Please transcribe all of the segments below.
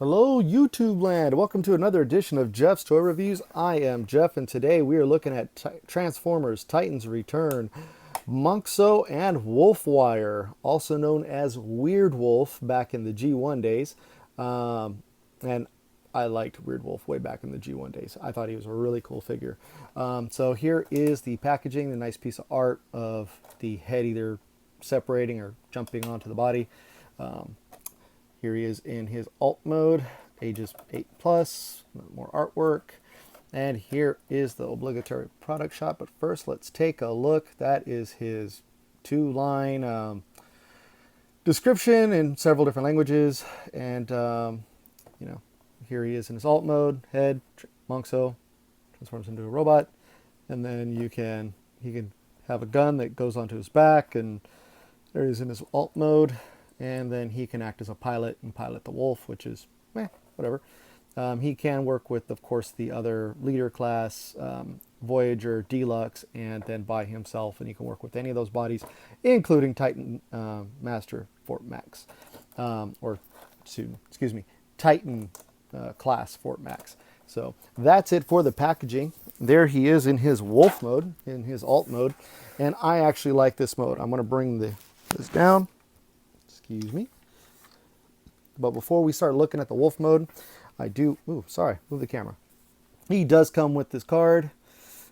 Hello, YouTube land. Welcome to another edition of Jeff's Toy Reviews. I am Jeff, and today we are looking at Transformers Titans Return, Monxo and WolfWire, also known as Weird Wolf back in the G1 days. And I liked Weird Wolf way back in the G1 days. I thought he was a really cool figure. So here is the packaging, the nice piece of art of the head either separating or jumping onto the body. Here he is in his alt mode, ages 8 plus, more artwork. And here is the obligatory product shot. But first, let's take a look. That is his two-line description in several different languages. And, here he is in his alt mode, head, Monxo, transforms into a robot. And then he can have a gun that goes onto his back. And there he is in his alt mode. And then he can act as a pilot and pilot the wolf, which is, whatever. He can work with, of course, the other leader class, Voyager, Deluxe, and then by himself. And he can work with any of those bodies, including Titan Master Fort Max. Titan class Fort Max. So that's it for the packaging. There he is in his wolf mode, in his alt mode. And I actually like this mode. I'm going to bring this down. Excuse me. But before we start looking at the wolf mode, move the camera. He does come with this card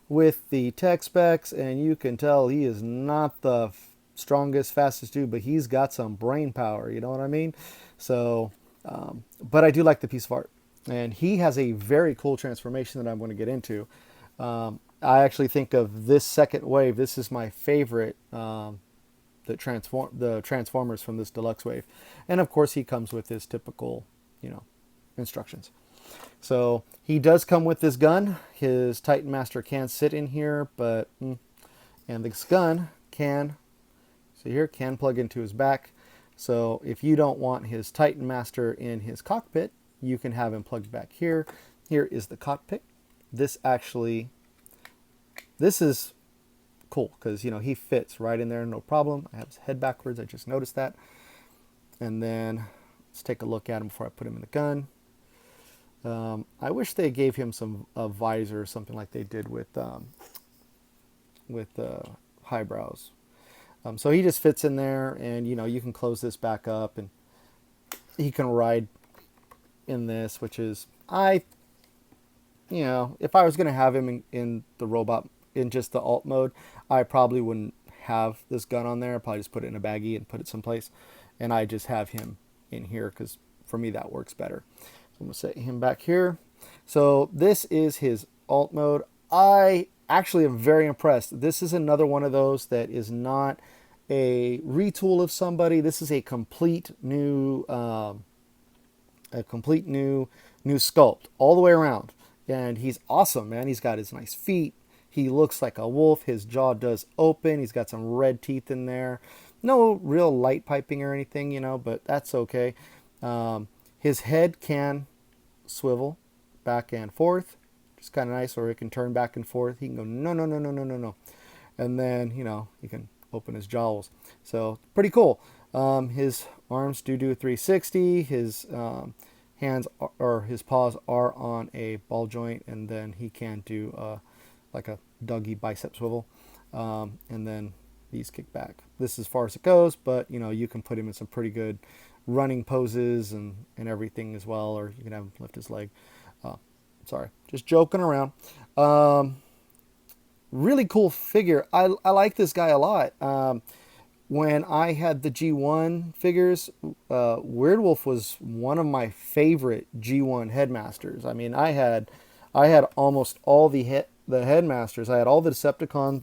with the tech specs, and you can tell he is not the strongest, fastest dude, but he's got some brain power, you know what I mean? So, but I do like the piece of art. And he has a very cool transformation that I'm going to get into. I actually think of this second wave. This is my favorite the Transformers from this deluxe wave. And of course he comes with his typical, instructions. So he does come with this gun. His Titan Master can sit in here, but and this gun can plug into his back. So if you don't want his Titan Master in his cockpit, you can have him plugged back here. Here is the cockpit. This is cool because he fits right in there, no problem. I have his head backwards, I just noticed that. And then let's take a look at him before I put him in the gun. I wish they gave him some visor or something like they did with highbrows. So he just fits in there, and you can close this back up, and he can ride in this, which is if I was going to have him in the robot in just the alt mode, I probably wouldn't have this gun on there. I'd probably just put it in a baggie and put it someplace, and I just have him in here because for me that works better. So I'm going to set him back here. So this is his alt mode. I actually am very impressed. This is another one of those that is not a retool of somebody. This is a complete new sculpt all the way around, and he's awesome, man. He's got his nice feet. He looks like a wolf. His jaw does open. He's got some red teeth in there. No real light piping or anything, but that's okay. His head can swivel back and forth. Just kind of nice, or it can turn back and forth. He can go, no, no, no, no, no, no, no. And then, he can open his jowls. So, pretty cool. His arms do a 360. His hands or his paws are on a ball joint, and then he can do like a Dougie bicep swivel, and then these kick back. This is as far as it goes, but you can put him in some pretty good running poses and everything as well, or you can have him lift his leg. Just joking around. Really cool figure. I like this guy a lot. When I had the G1 figures, Weird Wolf was one of my favorite G1 headmasters. I mean, I had almost all the headmasters. I had all the Decepticon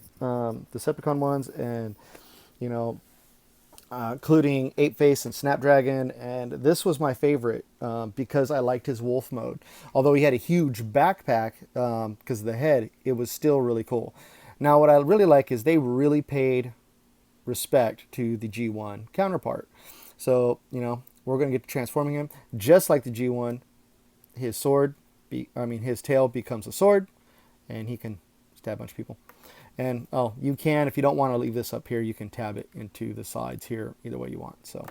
ones, and including Apeface and Snapdragon. And this was my favorite because I liked his wolf mode. Although he had a huge backpack because of the head, it was still really cool. Now, what I really like is they really paid respect to the G1 counterpart. So we're going to get to transforming him just like the G1. His tail becomes a sword, and he can stab a bunch of people. And you can, if you don't want to leave this up here, you can tab it into the sides here either way you want. So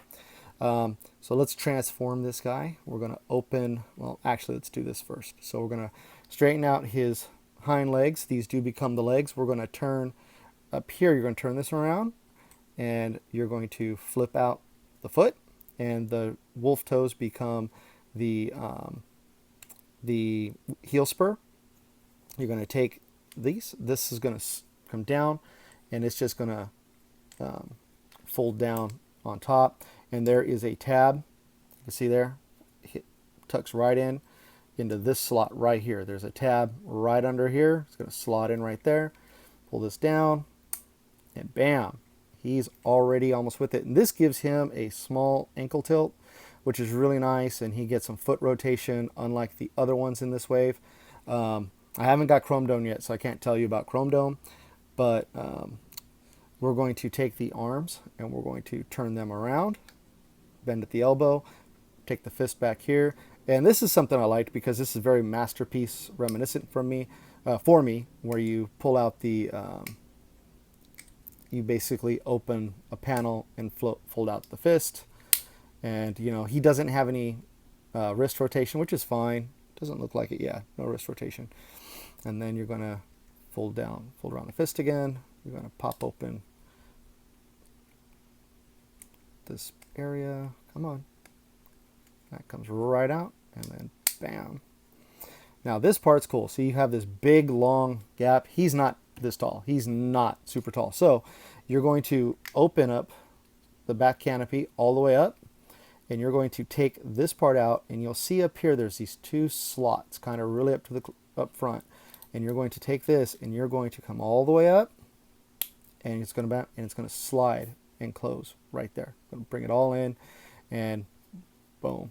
So let's transform this guy. We're going to open, well, actually, let's do this first. So we're going to straighten out his hind legs. These do become the legs. We're going to turn up here. You're going to turn this around, and you're going to flip out the foot, and the wolf toes become the heel spur. You're going to take these. This is going to come down, and it's just going to fold down on top. And there is a tab. You can see there. It tucks right in into this slot right here. There's a tab right under here. It's going to slot in right there. Pull this down, and bam, he's already almost with it. And this gives him a small ankle tilt, which is really nice, and he gets some foot rotation, unlike the other ones in this wave. I haven't got Chrome Dome yet, so I can't tell you about Chrome Dome, but we're going to take the arms, and we're going to turn them around, bend at the elbow, take the fist back here. And this is something I liked because this is very masterpiece reminiscent for me, where you pull out the, you basically open a panel and fold out the fist. And, you know, he doesn't have any wrist rotation, which is fine. Doesn't look like it. Yeah, no wrist rotation. And then you're going to fold around the fist again. You're going to pop open this area. Come on. That comes right out, and then bam. Now this part's cool. So you have this big, long gap. He's not this tall. He's not super tall. So you're going to open up the back canopy all the way up, and you're going to take this part out, and you'll see up here there's these two slots kind of really up front, and you're going to take this and you're going to come all the way up, and it's going to slide and close right there. Going to bring it all in, and boom.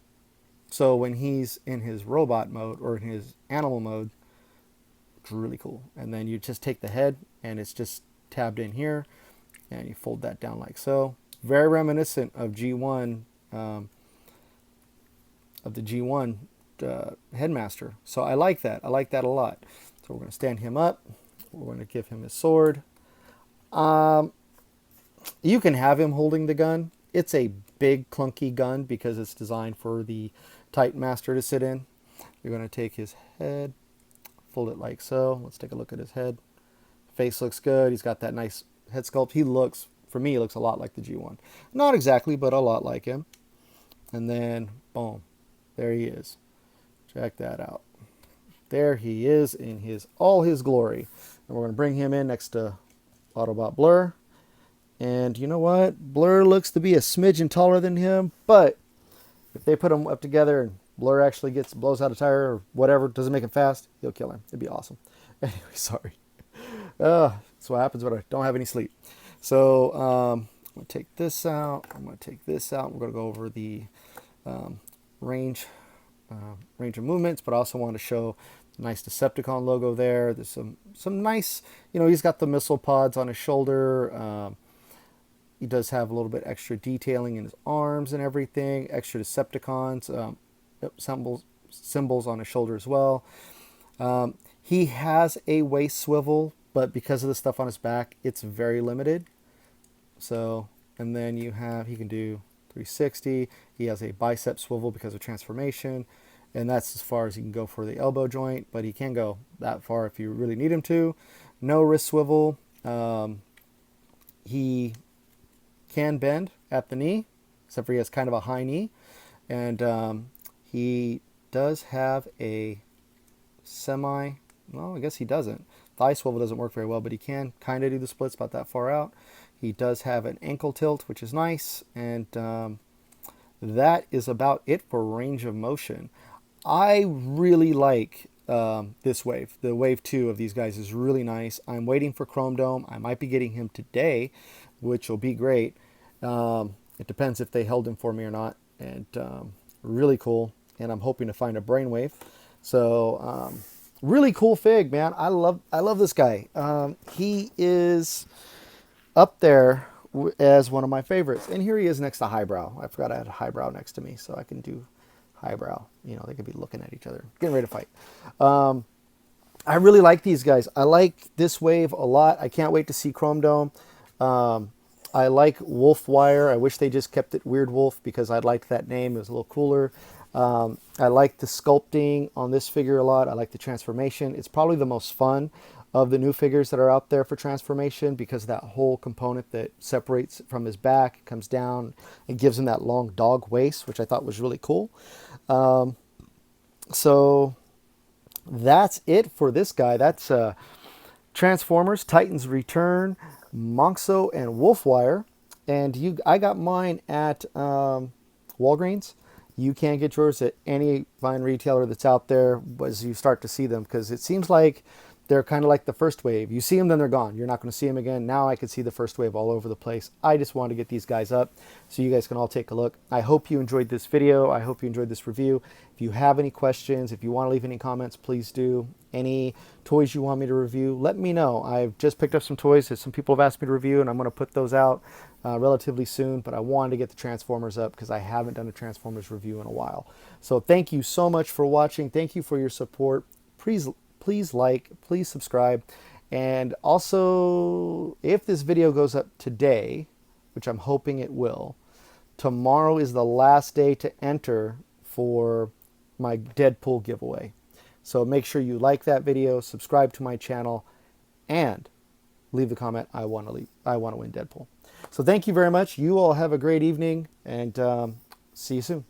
So when he's in his robot mode or in his animal mode, it's really cool. And then you just take the head, and it's just tabbed in here, and you fold that down like so. Very reminiscent of G1, of the G1 headmaster. So I like that. I like that a lot. So we're going to stand him up. We're going to give him his sword. You can have him holding the gun. It's a big clunky gun because it's designed for the Titan Master to sit in. You're going to take his head, fold it like so. Let's take a look at his head. Face looks good. He's got that nice head sculpt. He looks, for me, he looks a lot like the G1. Not exactly, but a lot like him. And then, boom, there he is. Check that out. There he is in all his glory. And we're going to bring him in next to Autobot Blur. And you know what? Blur looks to be a smidgen taller than him, but if they put them up together and Blur actually blows out a tire or whatever, doesn't make him fast, he'll kill him. It'd be awesome. Anyway, sorry. That's what happens when I don't have any sleep. So I'm going to take this out. I'm going to take this out. We're going to go over the range of movements, but I also want to show the nice Decepticon logo there. There's some nice, you know, he's got the missile pods on his shoulder. He does have a little bit extra detailing in his arms and everything. Extra Decepticons, symbols on his shoulder as well. He has a waist swivel, but because of the stuff on his back, it's very limited. So, and then he can do 360. He has a bicep swivel because of transformation, and that's as far as he can go for the elbow joint, but he can go that far if you really need him to. No wrist swivel. He can bend at the knee, except for he has kind of a high knee, and he does have a well, I guess he doesn't. Thigh swivel doesn't work very well, but he can kind of do the splits about that far out. He does have an ankle tilt, which is nice, and that is about it for range of motion. I really like this wave. The wave 2 of these guys is really nice. I'm waiting for Chrome Dome. I might be getting him today, which will be great. It depends if they held him for me or not. And really cool. And I'm hoping to find a brainwave. So really cool fig, man. I love this guy. He is up there as one of my favorites. And here he is next to Highbrow. I forgot I had Highbrow next to me, so I can do Highbrow. You know, they could be looking at each other, getting ready to fight. I really like these guys. I like this wave a lot. I can't wait to see Chrome Dome. I like WolfWire. I wish they just kept it Weird Wolf because I liked that name. It was a little cooler. I like the sculpting on this figure a lot. I like the transformation. It's probably the most fun of the new figures that are out there for transformation because that whole component that separates from his back, comes down, and gives him that long dog waist, which I thought was really cool. So that's it for this guy. That's Transformers, Titans Return, Monxo, and WolfWire. And I got mine at Walgreens. You can get yours at any fine retailer that's out there as you start to see them, because it seems like they're kind of like the first wave. You see them, then they're gone. You're not going to see them again. Now I can see the first wave all over the place. I just wanted to get these guys up so you guys can all take a look. I hope you enjoyed this video. I hope you enjoyed this review. If you have any questions, if you want to leave any comments, please do. Any toys you want me to review, let me know. I've just picked up some toys that some people have asked me to review, and I'm going to put those out relatively soon, but I wanted to get the Transformers up because I haven't done a Transformers review in a while. So thank you so much for watching. Thank you for your support. Please like, please subscribe. And also, if this video goes up today, which I'm hoping it will, tomorrow is the last day to enter for my Deadpool giveaway. So make sure you like that video, subscribe to my channel, and leave the comment, I want to win Deadpool. So thank you very much. You all have a great evening, and see you soon.